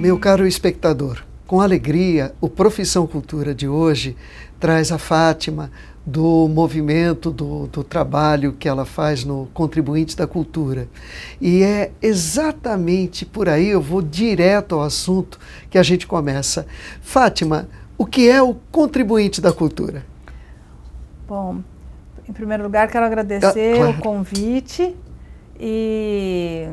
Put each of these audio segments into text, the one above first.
Meu caro espectador, com alegria, o Profissão Cultura de hoje traz a Fátima do movimento, do trabalho que ela faz no Contribuintes da Cultura. E é exatamente por aí, eu vou direto ao assunto que a gente começa. Fátima, o que é o Contribuinte da Cultura? Bom, em primeiro lugar quero agradecer claro. o convite e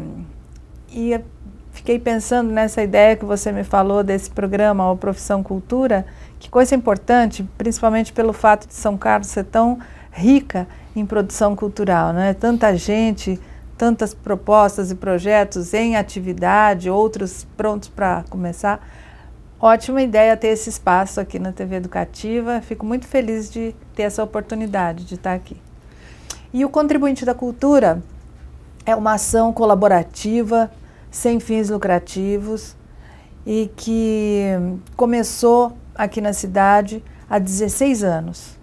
fiquei pensando nessa ideia que você me falou desse programa, o Profissão Cultura, que coisa importante, principalmente pelo fato de São Carlos ser tão rica em produção cultural, né? Tanta gente, tantas propostas e projetos em atividade, outros prontos para começar. Ótima ideia ter esse espaço aqui na TV Educativa, fico muito feliz de ter essa oportunidade de estar aqui. E o Contribuinte da Cultura é uma ação colaborativa, sem fins lucrativos, e que começou aqui na cidade há 16 anos.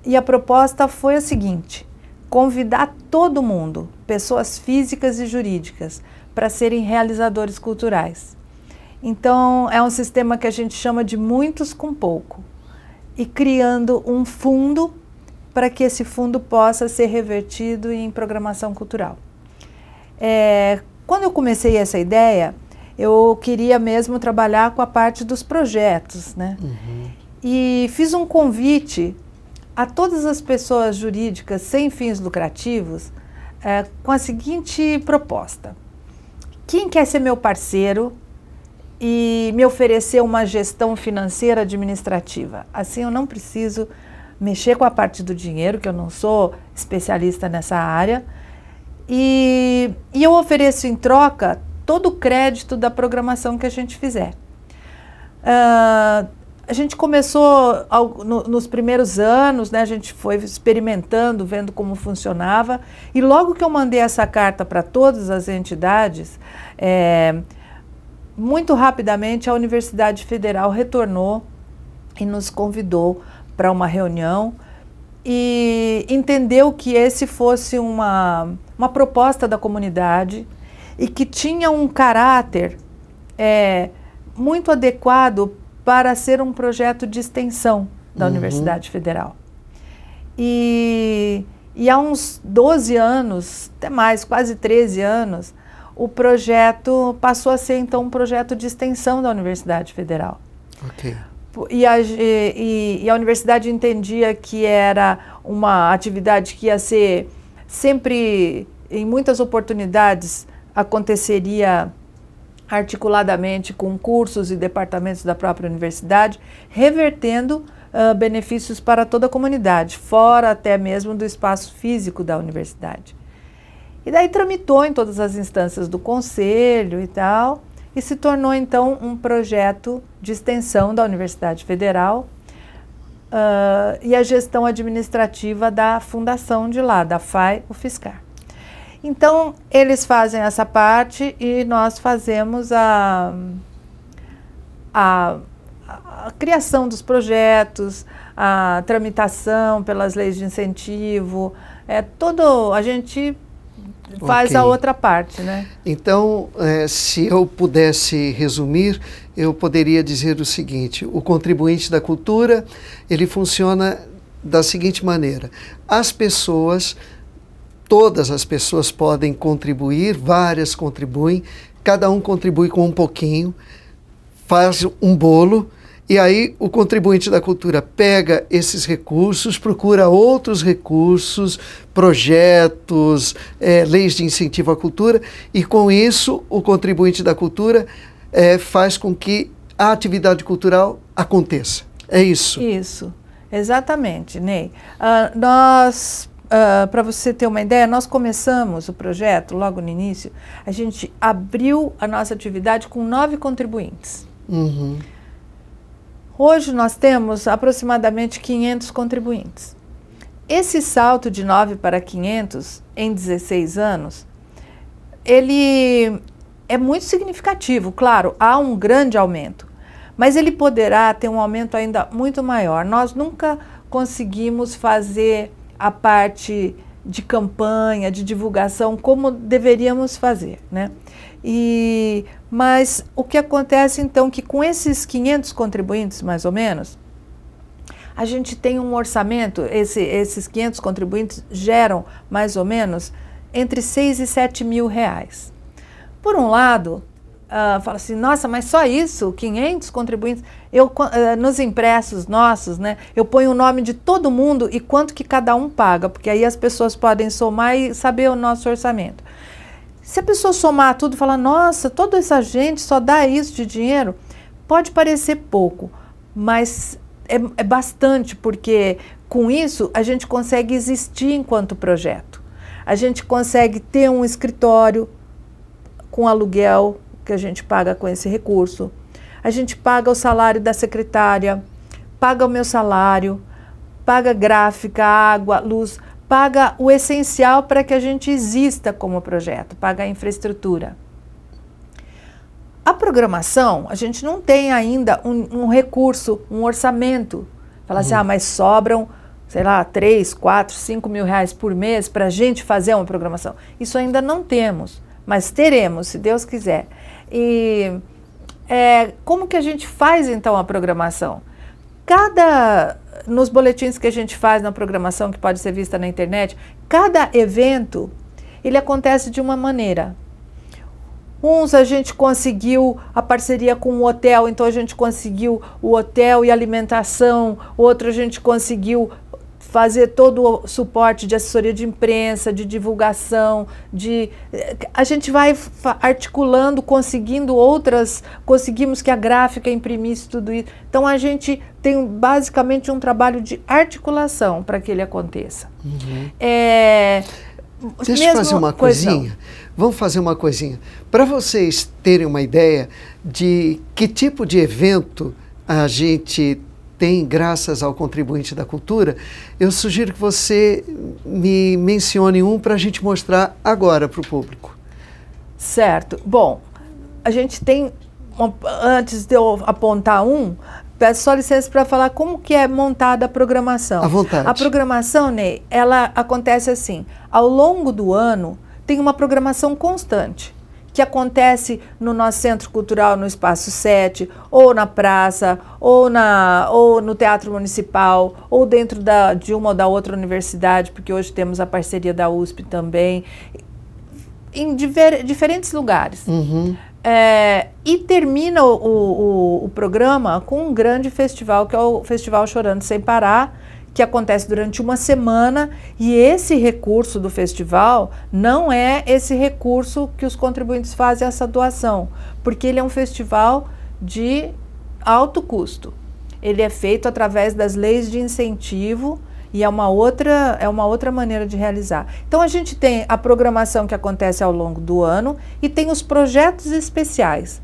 E a proposta foi a seguinte: convidar todo mundo, pessoas físicas e jurídicas, para serem realizadores culturais. Então, é um sistema que a gente chama de muitos com pouco, e criando um fundo para que esse fundo possa ser revertido em programação cultural. Quando eu comecei essa ideia, eu queria mesmo trabalhar com a parte dos projetos, né? E fiz um convite a todas as pessoas jurídicas sem fins lucrativos com a seguinte proposta: quem quer ser meu parceiro e me oferecer uma gestão financeira administrativa? Assim eu não preciso mexer com a parte do dinheiro, que eu não sou especialista nessa área, e eu ofereço em troca todo o crédito da programação que a gente fizer. A gente começou nos primeiros anos, né, a gente foi experimentando, vendo como funcionava, e logo que eu mandei essa carta para todas as entidades, muito rapidamente a Universidade Federal retornou e nos convidou para uma reunião e entendeu que esse fosse uma proposta da comunidade e que tinha um caráter muito adequado para ser um projeto de extensão da Universidade Federal. E há uns 12 anos, até mais, quase 13 anos, o projeto passou a ser então um projeto de extensão da Universidade Federal. Ok. E a universidade entendia que era uma atividade que ia ser sempre, em muitas oportunidades, aconteceria articuladamente com cursos e departamentos da própria universidade, revertendo benefícios para toda a comunidade, fora até mesmo do espaço físico da universidade. E daí tramitou em todas as instâncias do conselho e tal, e se tornou então um projeto de extensão da Universidade Federal e a gestão administrativa da fundação de lá, da FAI-UFSCar. Então, eles fazem essa parte e nós fazemos a criação dos projetos, a tramitação pelas leis de incentivo, a gente faz a outra parte, né? Então, se eu pudesse resumir, eu poderia dizer o seguinte: o Contribuinte da Cultura, ele funciona da seguinte maneira: todas as pessoas podem contribuir, várias contribuem, cada um contribui com um pouquinho, faz um bolo, e aí o Contribuinte da Cultura pega esses recursos, procura outros recursos, projetos, leis de incentivo à cultura, e com isso o Contribuinte da Cultura faz com que a atividade cultural aconteça. É isso? Isso, exatamente, Ney. Para você ter uma ideia, nós começamos o projeto logo no início, a gente abriu a nossa atividade com 9 contribuintes. Hoje nós temos aproximadamente 500 contribuintes. Esse salto de 9 para 500 em 16 anos, ele é muito significativo. Claro, há um grande aumento, mas ele poderá ter um aumento ainda muito maior. Nós nunca conseguimos fazer a parte de campanha, de divulgação, como deveríamos fazer, né? E Mas o que acontece então que com esses 500 contribuintes, mais ou menos, a gente tem um orçamento, esses 500 contribuintes geram mais ou menos entre 6 e 7 mil reais. Por um lado, fala assim, nossa, mas só isso, 500 contribuintes, nos impressos nossos, né, eu ponho o nome de todo mundo e quanto que cada um paga, porque aí as pessoas podem somar e saber o nosso orçamento. Se a pessoa somar tudo e falar, nossa, toda essa gente só dá isso de dinheiro, pode parecer pouco, mas é bastante, porque com isso a gente consegue existir enquanto projeto. A gente consegue ter um escritório com aluguel, que a gente paga com esse recurso. A gente paga o salário da secretária, paga o meu salário, paga gráfica, água, luz, paga o essencial para que a gente exista como projeto, paga a infraestrutura. A programação, a gente não tem ainda um recurso, um orçamento. Fala assim, mas sobram, sei lá, 3, 4, 5 mil reais por mês para a gente fazer uma programação. Isso ainda não temos, mas teremos, se Deus quiser. E como que a gente faz então a programação? Nos boletins que a gente faz na programação, que pode ser vista na internet, cada evento, ele acontece de uma maneira. Uns a gente conseguiu a parceria com o hotel, então a gente conseguiu o hotel e alimentação, outro a gente conseguiu fazer todo o suporte de assessoria de imprensa, de divulgação, a gente vai articulando, conseguimos que a gráfica imprimisse tudo isso. Então a gente tem basicamente um trabalho de articulação para que ele aconteça. Deixa eu fazer uma coisinha. Vamos fazer uma coisinha. Para vocês terem uma ideia de que tipo de evento a gente tem graças ao contribuinte da cultura, eu sugiro que você me mencione um para a gente mostrar agora para o público. Certo. Bom, a gente tem, antes de eu apontar peço só licença para falar como que é montada a programação. À vontade. A programação, Ney, ela acontece assim, ao longo do ano tem uma programação constante, que acontece no nosso Centro Cultural, no Espaço 7, ou na praça, ou no Teatro Municipal, ou dentro de uma ou da outra universidade, porque hoje temos a parceria da USP também, em diferentes lugares. E termina o programa com um grande festival, que é o Festival Chorando Sem Parar, que acontece durante uma semana, e esse recurso do festival não é esse recurso que os contribuintes fazem essa doação, porque ele é um festival de alto custo. Ele é feito através das leis de incentivo e é uma outra maneira de realizar. Então a gente tem a programação que acontece ao longo do ano e tem os projetos especiais.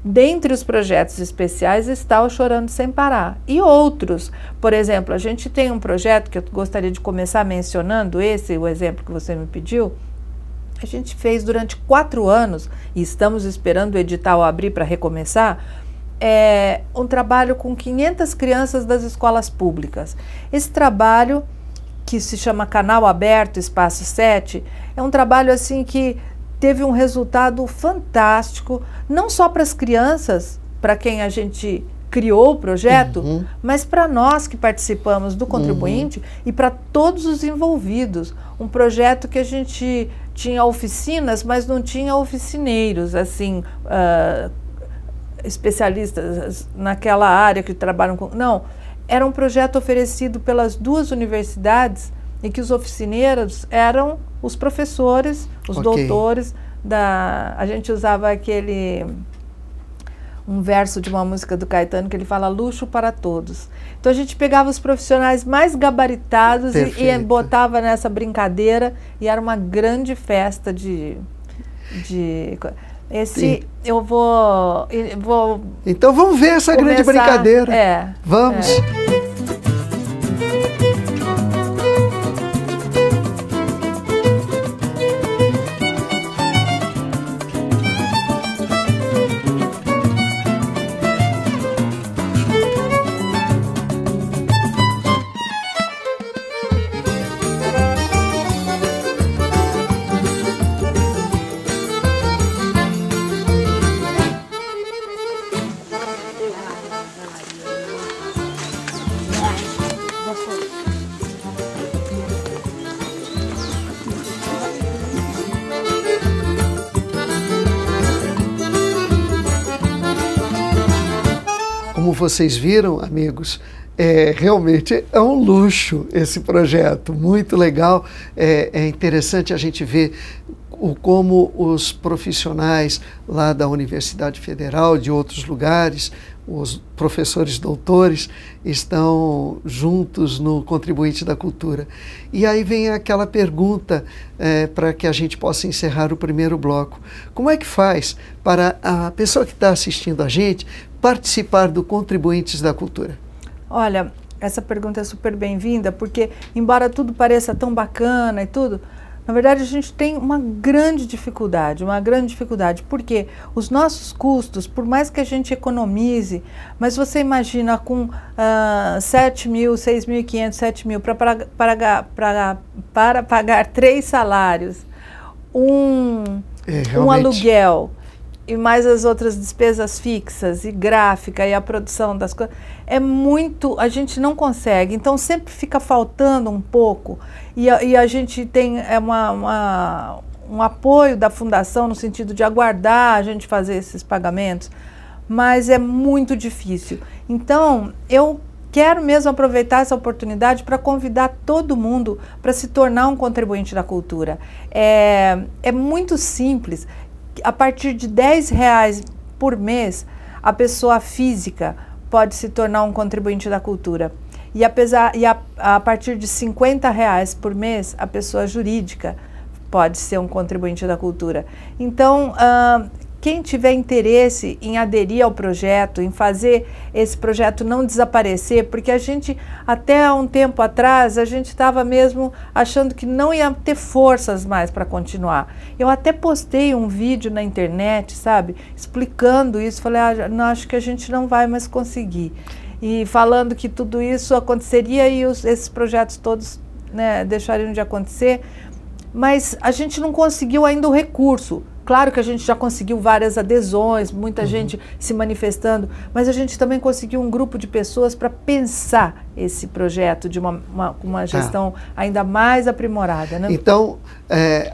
Dentre os projetos especiais está o Chorando Sem Parar e outros. Por exemplo, a gente tem um projeto que eu gostaria de começar mencionando, o exemplo que você me pediu. A gente fez durante 4 anos, e estamos esperando o edital abrir para recomeçar, um trabalho com 500 crianças das escolas públicas. Esse trabalho, que se chama Canal Aberto, Espaço 7, é um trabalho assim que teve um resultado fantástico, não só para as crianças, para quem a gente criou o projeto, mas para nós que participamos do contribuinte e para todos os envolvidos. Um projeto que a gente tinha oficinas, mas não tinha oficineiros, assim, especialistas naquela área que trabalham com... Não, era um projeto oferecido pelas 2 universidades e que os oficineiros eram os professores, os doutores a gente usava um verso de uma música do Caetano que ele fala luxo para todos. Então a gente pegava os profissionais mais gabaritados e botava nessa brincadeira e era uma grande festa eu vou então vamos ver essa grande brincadeira. Vamos. vocês viram, amigos, realmente é um luxo esse projeto, muito legal. É interessante a gente ver como os profissionais lá da Universidade Federal, de outros lugares, os professores doutores, estão juntos no Contribuinte da Cultura. E aí vem aquela pergunta para que a gente possa encerrar o primeiro bloco. Como é que faz para a pessoa que está assistindo a gente participar do Contribuintes da Cultura? Olha, essa pergunta é super bem-vinda, porque embora tudo pareça tão bacana e tudo, na verdade a gente tem uma grande dificuldade, porque os nossos custos, por mais que a gente economize, mas você imagina com 7 mil, 6.500, 7 mil para pagar 3 salários, um aluguel, e mais as outras despesas fixas, e gráfica, e a produção das coisas, é muito, a gente não consegue, então sempre fica faltando um pouco, e a gente tem um apoio da fundação no sentido de aguardar a gente fazer esses pagamentos, mas é muito difícil. Então, eu quero mesmo aproveitar essa oportunidade para convidar todo mundo para se tornar um contribuinte da cultura. É muito simples. A partir de R$10 por mês, a pessoa física pode se tornar um contribuinte da cultura. E a partir de R$50 por mês, a pessoa jurídica pode ser um contribuinte da cultura. Então, quem tiver interesse em aderir ao projeto, em fazer esse projeto não desaparecer, porque a gente, até um tempo atrás, a gente estava mesmo achando que não ia ter forças mais para continuar. Eu até postei um vídeo na internet, sabe, explicando isso, falei, não, acho que a gente não vai mais conseguir. E falando que tudo isso aconteceria e esses projetos todos, né, deixariam de acontecer, mas a gente não conseguiu ainda o recurso. Claro que a gente já conseguiu várias adesões, muita gente se manifestando, mas a gente também conseguiu um grupo de pessoas para pensar esse projeto de uma gestão ainda mais aprimorada, né? Então,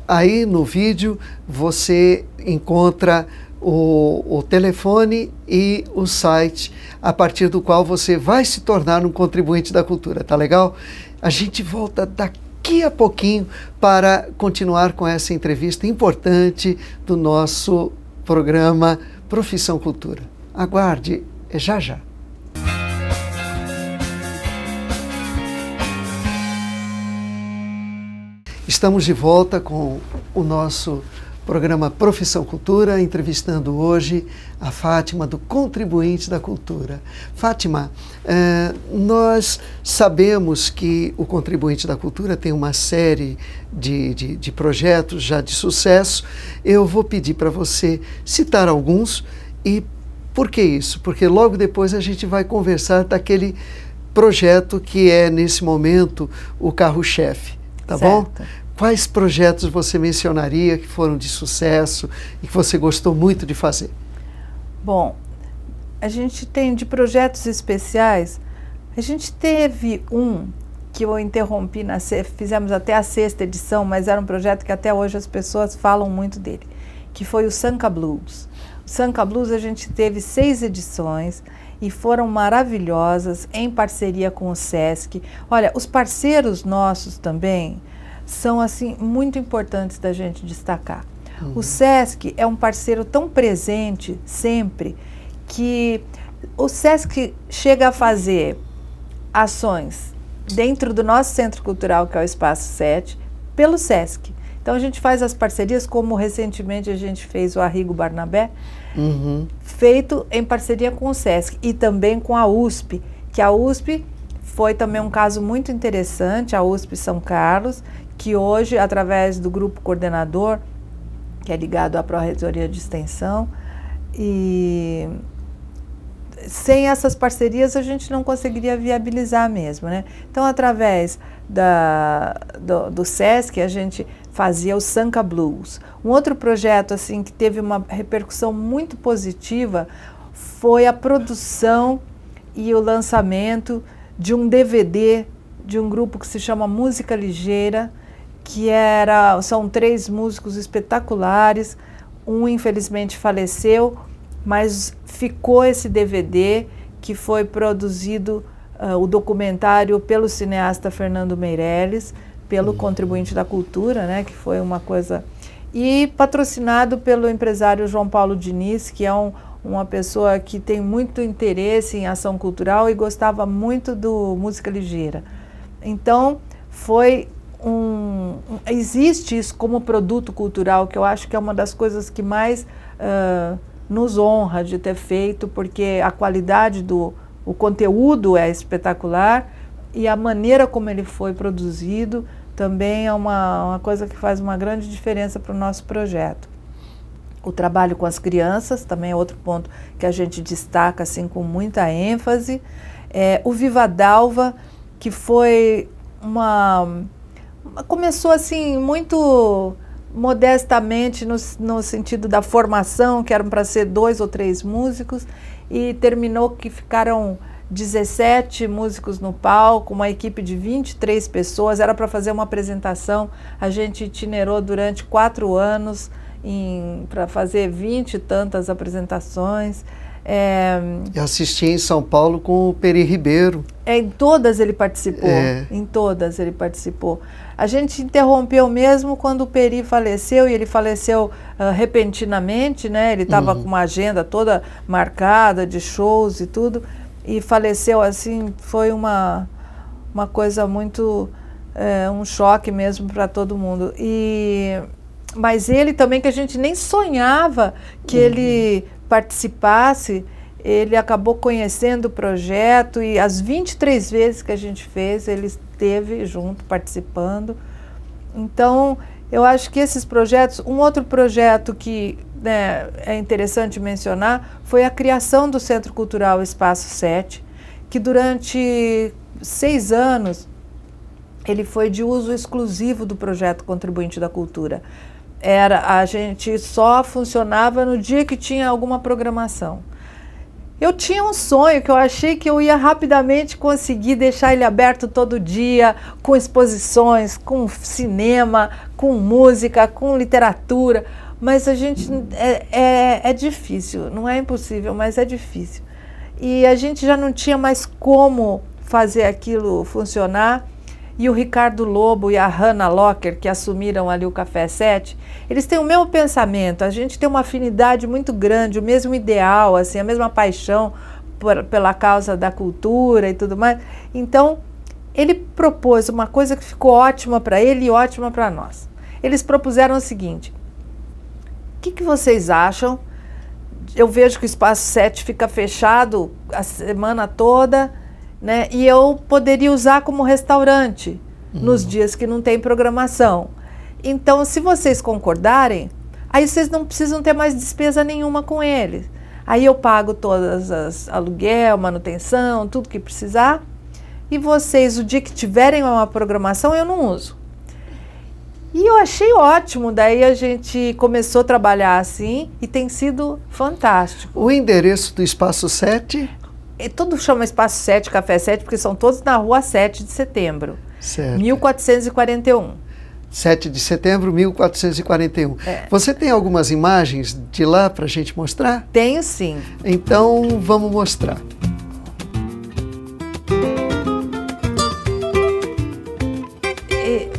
aí no vídeo você encontra o telefone e o site a partir do qual você vai se tornar um contribuinte da cultura, tá legal? A gente volta daqui a pouquinho para continuar com essa entrevista importante do nosso programa Profissão Cultura. Aguarde, já já. Estamos de volta com o nosso programa Profissão Cultura, entrevistando hoje a Fátima, do Contribuinte da Cultura. Fátima, nós sabemos que o Contribuinte da Cultura tem uma série de projetos já de sucesso. Eu vou pedir para você citar alguns. E por que isso? Porque logo depois a gente vai conversar daquele projeto que é, nesse momento, o carro-chefe. Tá bom? Quais projetos você mencionaria que foram de sucesso e que você gostou muito de fazer? Bom, a gente tem de projetos especiais, a gente teve um que eu interrompi, fizemos até a 6ª edição, mas era um projeto que até hoje as pessoas falam muito dele, que foi o Sanka Blues. O Sanka Blues a gente teve 6 edições e foram maravilhosas, em parceria com o SESC. Olha, os parceiros nossos também são assim muito importantes da gente destacar. O SESC é um parceiro tão presente sempre que o SESC chega a fazer ações dentro do nosso Centro Cultural, que é o Espaço 7, pelo SESC. Então a gente faz as parcerias, como recentemente a gente fez o Arrigo Barnabé, feito em parceria com o SESC e também com a USP, que a USP foi também um caso muito interessante, a USP São Carlos, que hoje, através do grupo coordenador, que é ligado à Pró-Reitoria de Extensão, e sem essas parcerias a gente não conseguiria viabilizar mesmo, né? Então, através do SESC, a gente fazia o Sanka Blues. Um outro projeto assim que teve uma repercussão muito positiva foi a produção e o lançamento de um DVD de um grupo que se chama Música Ligeira, que são 3 músicos espetaculares. Um infelizmente faleceu, mas ficou esse DVD que foi produzido o documentário pelo cineasta Fernando Meirelles, pelo Contribuinte da Cultura, né, que foi uma coisa... E patrocinado pelo empresário João Paulo Diniz, que é uma pessoa que tem muito interesse em ação cultural e gostava muito do música ligeira. Então, existe isso como produto cultural, que eu acho que é uma das coisas que mais nos honra de ter feito, porque a qualidade o conteúdo é espetacular e a maneira como ele foi produzido também é uma coisa que faz uma grande diferença para o nosso projeto. O trabalho com as crianças também é outro ponto que a gente destaca assim, com muita ênfase. O Viva Dalva, que foi começou assim muito modestamente no sentido da formação, que eram para ser 2 ou 3 músicos, e terminou que ficaram 17 músicos no palco, uma equipe de 23 pessoas, era para fazer uma apresentação, a gente itinerou durante 4 anos para fazer 20 e tantas apresentações. Eu assisti em São Paulo com o Peri Ribeiro. Em todas ele participou, em todas ele participou. A gente interrompeu mesmo quando o Peri faleceu, e ele faleceu repentinamente, né? Ele estava com uma agenda toda marcada de shows e tudo, e faleceu assim, foi uma coisa muito, um choque mesmo para todo mundo. Mas ele também, que a gente nem sonhava que ele participasse, ele acabou conhecendo o projeto, e as 23 vezes que a gente fez, ele esteve junto, participando. Então, eu acho que esses projetos... Um outro projeto que, né, é interessante mencionar foi a criação do Centro Cultural Espaço 7, que durante 6 anos ele foi de uso exclusivo do projeto Contribuinte da Cultura. A gente só funcionava no dia que tinha alguma programação. Eu tinha um sonho que eu achei que eu ia rapidamente conseguir deixar ele aberto todo dia, com exposições, com cinema, com música, com literatura, mas a gente é difícil, não é impossível, mas é difícil. E a gente já não tinha mais como fazer aquilo funcionar. E o Ricardo Lobo e a Hannah Locker, que assumiram ali o Café 7, eles têm o mesmo pensamento, a gente tem uma afinidade muito grande, o mesmo ideal, assim, a mesma paixão pela causa da cultura e tudo mais. Então, ele propôs uma coisa que ficou ótima para ele e ótima para nós. Eles propuseram o seguinte: o que vocês acham? Eu vejo que o Espaço 7 fica fechado a semana toda, né? E eu poderia usar como restaurante nos dias que não tem programação. Então, se vocês concordarem, aí vocês não precisam ter mais despesa nenhuma com eles. Aí eu pago todas as aluguel, manutenção, tudo que precisar. E vocês, o dia que tiverem uma programação, eu não uso. E eu achei ótimo, daí a gente começou a trabalhar assim e tem sido fantástico. O endereço do Espaço 7? Tudo chama Espaço 7, Café 7, porque são todos na rua 7 de setembro, certo. 1441. 7 de setembro, 1441. Você tem algumas imagens de lá para a gente mostrar? Tenho sim. Então, vamos mostrar.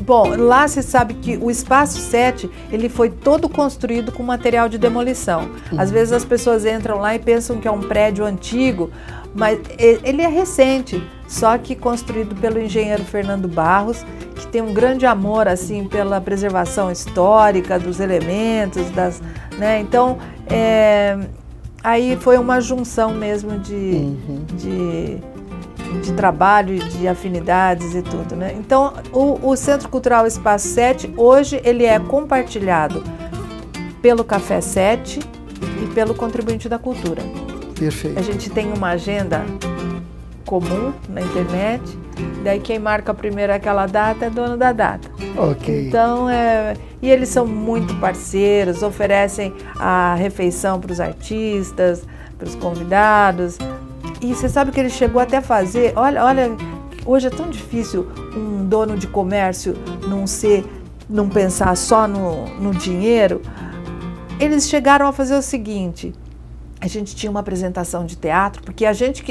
Bom, lá você sabe que o Espaço 7, ele foi todo construído com material de demolição. Às vezes as pessoas entram lá e pensam que é um prédio antigo, mas ele é recente, só que construído pelo engenheiro Fernando Barros, que tem um grande amor assim pela preservação histórica dos elementos, né? Então, aí foi uma junção mesmo de trabalho e de afinidades e tudo, né? Então, o Centro Cultural Espaço 7, hoje, ele é compartilhado pelo Café 7 e pelo Contribuinte da Cultura. Perfeito. A gente tem uma agenda comum na internet, daí quem marca primeiro aquela data é dono da data. Ok. Então, e eles são muito parceiros, oferecem a refeição para os artistas, para os convidados. E você sabe que ele chegou até a fazer, olha, hoje é tão difícil um dono de comércio não pensar só no dinheiro. Eles chegaram a fazer o seguinte: a gente tinha uma apresentação de teatro, porque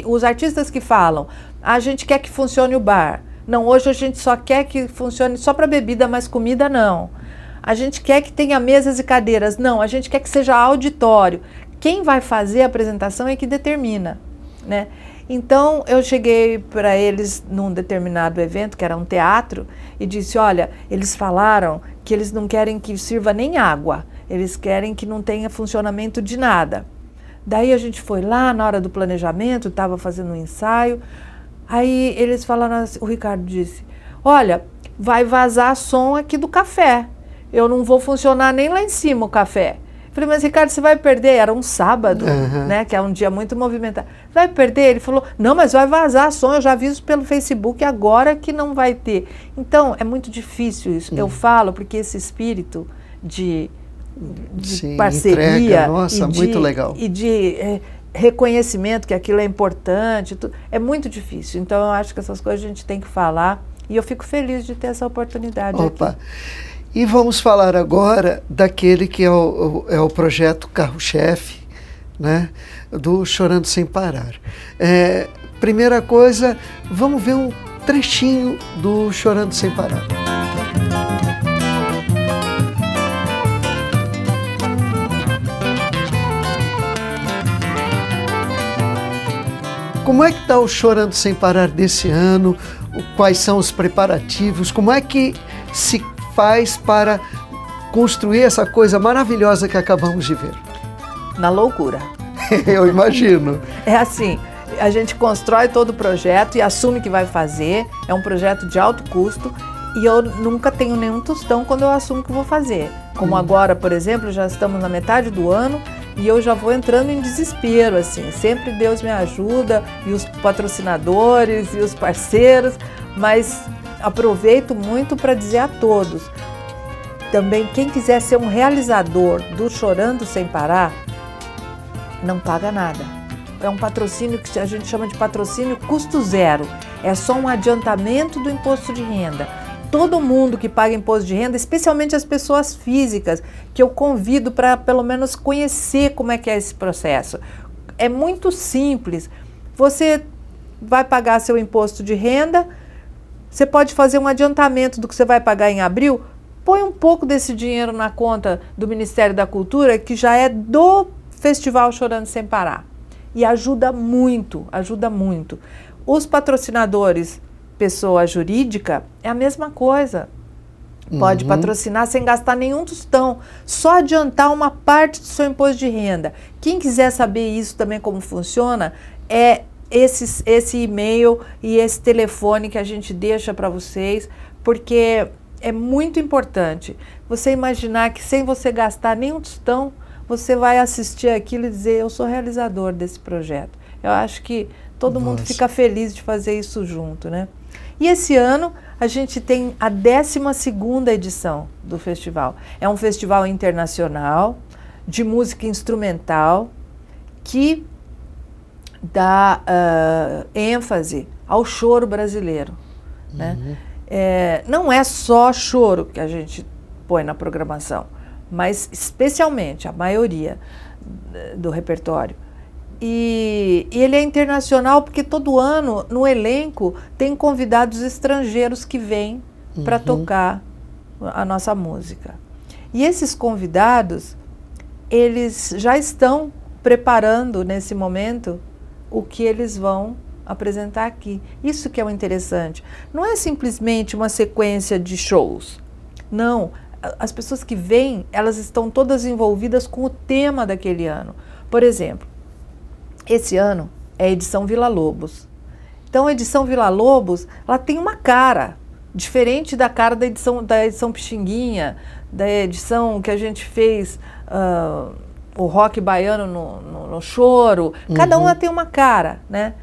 os artistas que falam, a gente quer que funcione o bar. Não, hoje a gente só quer que funcione só para bebida, mas comida não. A gente quer que tenha mesas e cadeiras. Não, a gente quer que seja auditório. Quem vai fazer a apresentação é que determina, né? Então, eu cheguei para eles num determinado evento, que era um teatro, e disse, olha, eles falaram que eles não querem que sirva nem água, eles querem que não tenha funcionamento de nada. Daí a gente foi lá, na hora do planejamento, estava fazendo um ensaio, aí eles falaram assim, o Ricardo disse, olha, vai vazar som aqui do café, eu não vou funcionar nem lá em cima o café. Falei, mas Ricardo, você vai perder? Era um sábado, né, que é um dia muito movimentado. Vai perder? Ele falou, não, mas vai vazar som, eu já aviso pelo Facebook agora que não vai ter. Então, é muito difícil isso. Eu falo porque esse espírito de Sim, parceria, entrega, nossa, muito legal. E de reconhecimento que aquilo é importante, é muito difícil. Então, eu acho que essas coisas a gente tem que falar e eu fico feliz de ter essa oportunidade Opa. aqui. E vamos falar agora daquele que é o projeto carro-chefe, né, do Chorando Sem Parar. Primeira coisa, vamos ver um trechinho do Chorando Sem Parar. Como é que está o Chorando Sem Parar desse ano? Quais são os preparativos? Como é que se faz para construir essa coisa maravilhosa que acabamos de ver? Na loucura. Eu imagino. É assim, a gente constrói todo o projeto e assume que vai fazer, é um projeto de alto custo e eu nunca tenho nenhum tostão quando eu assumo que vou fazer. Como agora, por exemplo, já estamos na metade do ano e eu já vou entrando em desespero, assim, sempre Deus me ajuda e os patrocinadores e os parceiros, mas aproveito muito para dizer a todos, também quem quiser ser um realizador do Chorando Sem Parar, não paga nada. É um patrocínio que a gente chama de patrocínio custo zero. É só um adiantamento do imposto de renda. Todo mundo que paga imposto de renda, especialmente as pessoas físicas, que eu convido para pelo menos conhecer como é que é esse processo. É muito simples. Você vai pagar seu imposto de renda, você pode fazer um adiantamento do que você vai pagar em abril, põe um pouco desse dinheiro na conta do Ministério da Cultura, que já é do Festival Chorando Sem Parar. E ajuda muito, ajuda muito. Os patrocinadores, pessoa jurídica, é a mesma coisa. Pode patrocinar sem gastar nenhum tostão, só adiantar uma parte do seu imposto de renda. Quem quiser saber isso também como funciona, é esse e-mail e esse telefone que a gente deixa para vocês, porque é muito importante você imaginar que sem você gastar nenhum tostão, você vai assistir aquilo e dizer, eu sou realizador desse projeto. Eu acho que todo mundo fica feliz de fazer isso junto, né? E esse ano a gente tem a 12ª edição do festival. É um festival internacional de música instrumental que dá ênfase ao choro brasileiro, né? Não é só choro que a gente põe na programação, mas especialmente a maioria do repertório. E ele é internacional porque todo ano no elenco tem convidados estrangeiros que vêm para tocar a nossa música. E esses convidados, eles já estão preparando nesse momento o que eles vão apresentar aqui. Isso que é o interessante. Não é simplesmente uma sequência de shows. Não, as pessoas que vêm, elas estão todas envolvidas com o tema daquele ano. Por exemplo, esse ano é a edição Vila Lobos. Então, a edição Vila Lobos, ela tem uma cara diferente da cara da edição Pixinguinha, da edição que a gente fez o rock baiano no choro. Cada uma tem uma cara, né?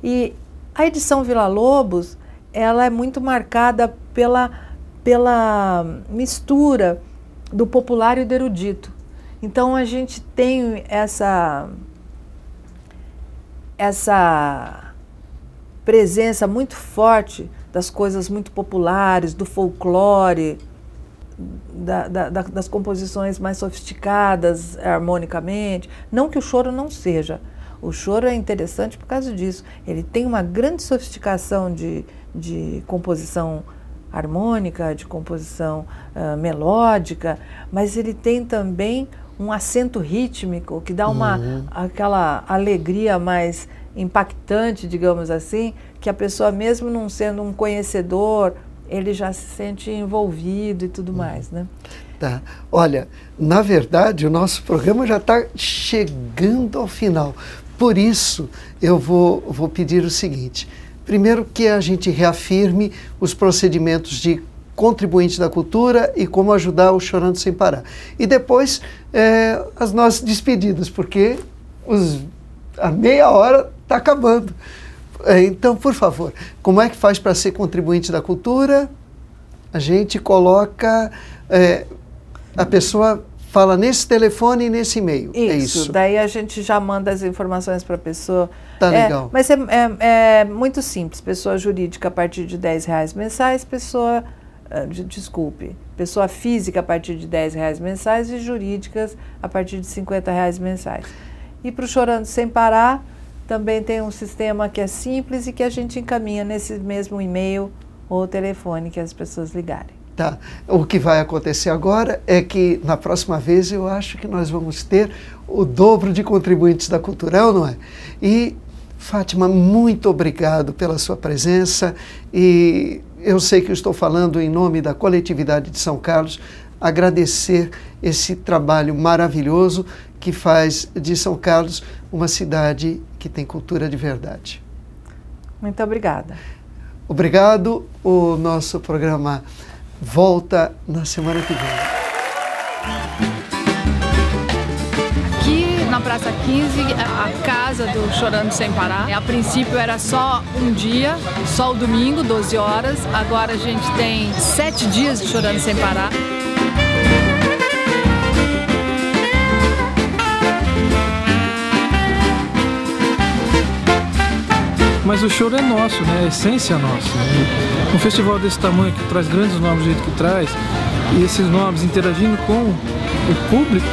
E a edição Vila Lobos, ela é muito marcada pela mistura do popular e do erudito. Então, a gente tem essa presença muito forte das coisas muito populares, do folclore, das composições mais sofisticadas harmonicamente. Não que o choro não seja. O choro é interessante por causa disso. Ele tem uma grande sofisticação de composição harmônica, de composição melódica, mas ele tem também um acento rítmico que dá aquela alegria mais impactante, digamos assim, que a pessoa, mesmo não sendo um conhecedor, ele já se sente envolvido e tudo mais, né? Tá. Olha, na verdade, o nosso programa já está chegando ao final. Por isso, eu vou pedir o seguinte. Primeiro, que a gente reafirme os procedimentos de contribuinte da cultura e como ajudar o Chorando Sem Parar. E depois, as nossas despedidas, porque a meia hora está acabando. Então, por favor, como é que faz para ser contribuinte da cultura? A gente coloca... a pessoa fala nesse telefone e nesse e-mail. É isso. Daí a gente já manda as informações para a pessoa. Tá legal. Mas é muito simples. Pessoa jurídica a partir de R$10 mensais, pessoa física a partir de R$10 mensais e jurídicas a partir de R$50 mensais. E para o Chorando Sem Parar, também tem um sistema que é simples e que a gente encaminha nesse mesmo e-mail ou telefone que as pessoas ligarem. Tá. O que vai acontecer agora é que, na próxima vez, eu acho que nós vamos ter o dobro de contribuintes da cultura, não é? E, Fátima, muito obrigado pela sua presença. E eu sei que eu estou falando em nome da coletividade de São Carlos, agradecer esse trabalho maravilhoso que faz de São Carlos uma cidade que tem cultura de verdade. Muito obrigada. Obrigado. O nosso programa volta na semana que vem. Aqui na Praça 15, a casa do Chorando Sem Parar. A princípio era só um dia, só o domingo, 12 horas. Agora a gente tem 7 dias de Chorando Sem Parar. Mas o choro é nosso, né? A essência é nossa. Um festival desse tamanho, que traz grandes nomes do jeito que traz, e esses nomes interagindo com o público,